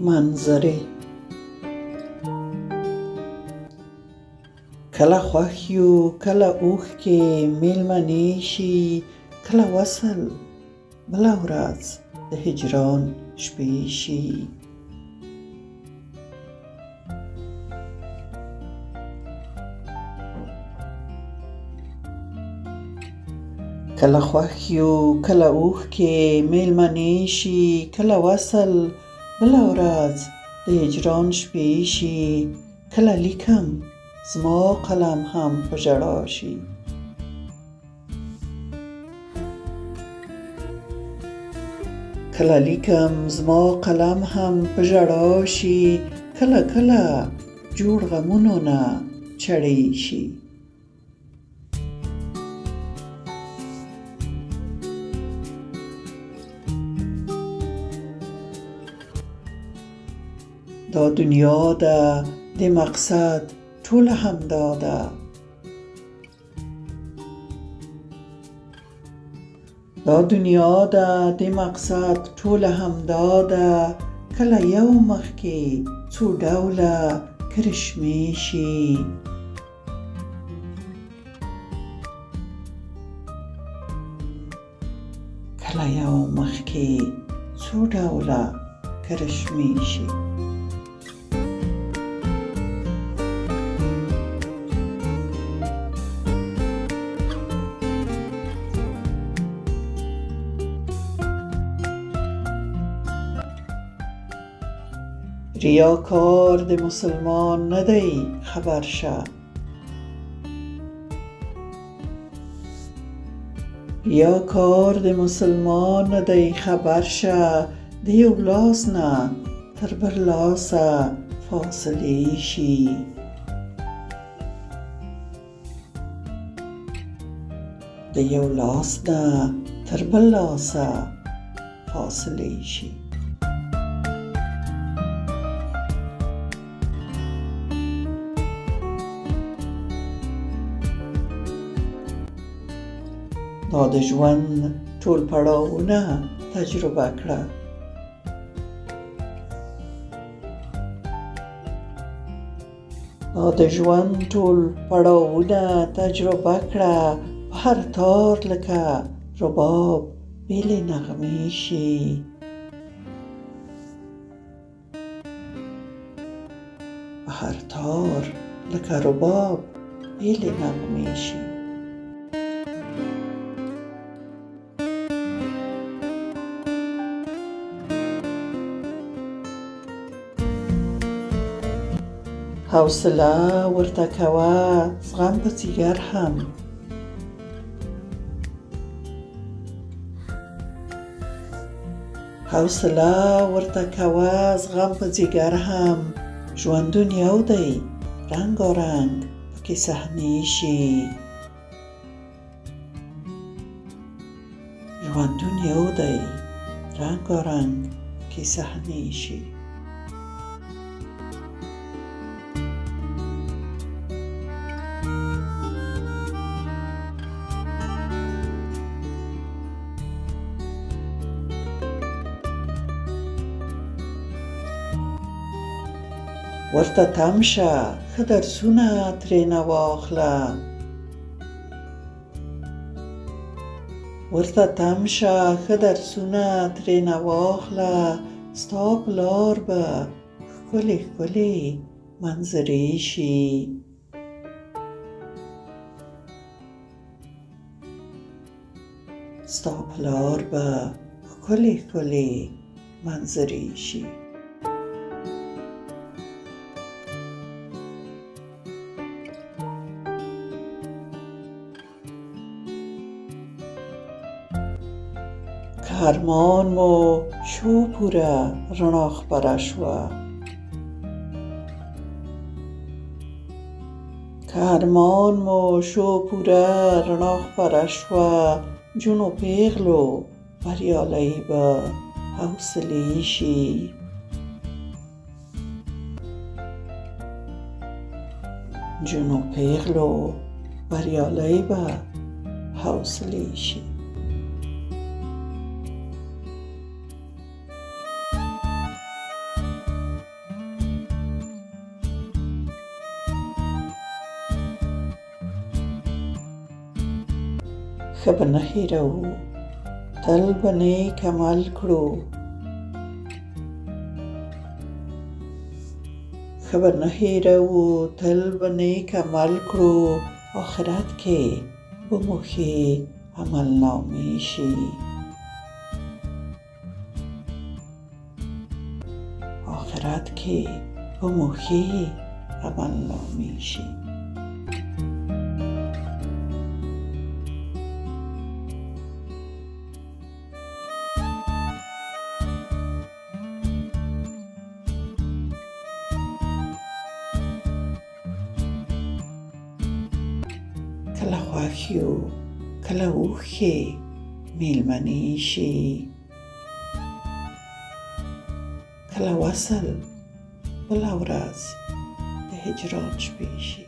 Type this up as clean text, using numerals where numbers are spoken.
منظرې کله خوښ یو کله اوښکې میلمنې شي کله وصل بله ورځ د هجران شپې شي کله خوښ یو کله اوښکې میلمنې شي کله وصل بله ورځ د هجران شپې شي کله لیکم زما قلم هم په ژړا شي کله لیکم زما قلم هم په ژړا شي کله کله جوړ غمونو نه چړې شي دا دنیا ده د مقصد ټوله همدا ده دا دنیا ده د مقصد ټوله همدا ده کله یو مخکې څو ډوله کرشمې شي کله یو مخکې څو ډوله کرشمې شي ریاکار د مسلمان نه دی خبر شه ریاکار د مسلمان نه دی خبر شه د یو لاس نه تر بل لاسه فاصلې شي د یو لاس نه تر بل لاسه فاصلې شي دا د ژوند ټول پړاوونه تجربه کړه دا د ژوند ټول پړاوونه تجربه کړه په هر تار لکه رباب بېلې نغمې شي په هر تار لکه رباب بېلې نغمې شي حوصله ورته کوه زغم په ځیګر هم حوصله ورته کوه زغم په ځیګر هم ژوندون یو دی رنګارنګ پکې صحنې شي ژوندون یو دی رنګارنګ پکې صحنې شي ورته تم شه ښه درسونه ترېنه واخله ورته تم شه ښه درسونه ترېنه واخله ستا په لار به ښکلې ښکلې منظرې شي ستا په لار به ښکلې ښکلې منظرې شي که ارمان مو شو پوره رڼا خپره شوه که ارمان مو شو پوره رڼا خپره شوه جون و پیغلو بریالۍ به حوصلې شي جون و پیغلو بریالۍ به حوصلې شي ښه به نه هېروو تل به نیک عمل کړو ښه به نه هېروو تل به نیک عمل کړو آخرت کې به مو ښې عملنامې شي آخرت کې به مو ښې عملنامې شي کله خوښ یو کله اوښکې مېلمنې شي کله وصل بله ورځ د هجران شپې شي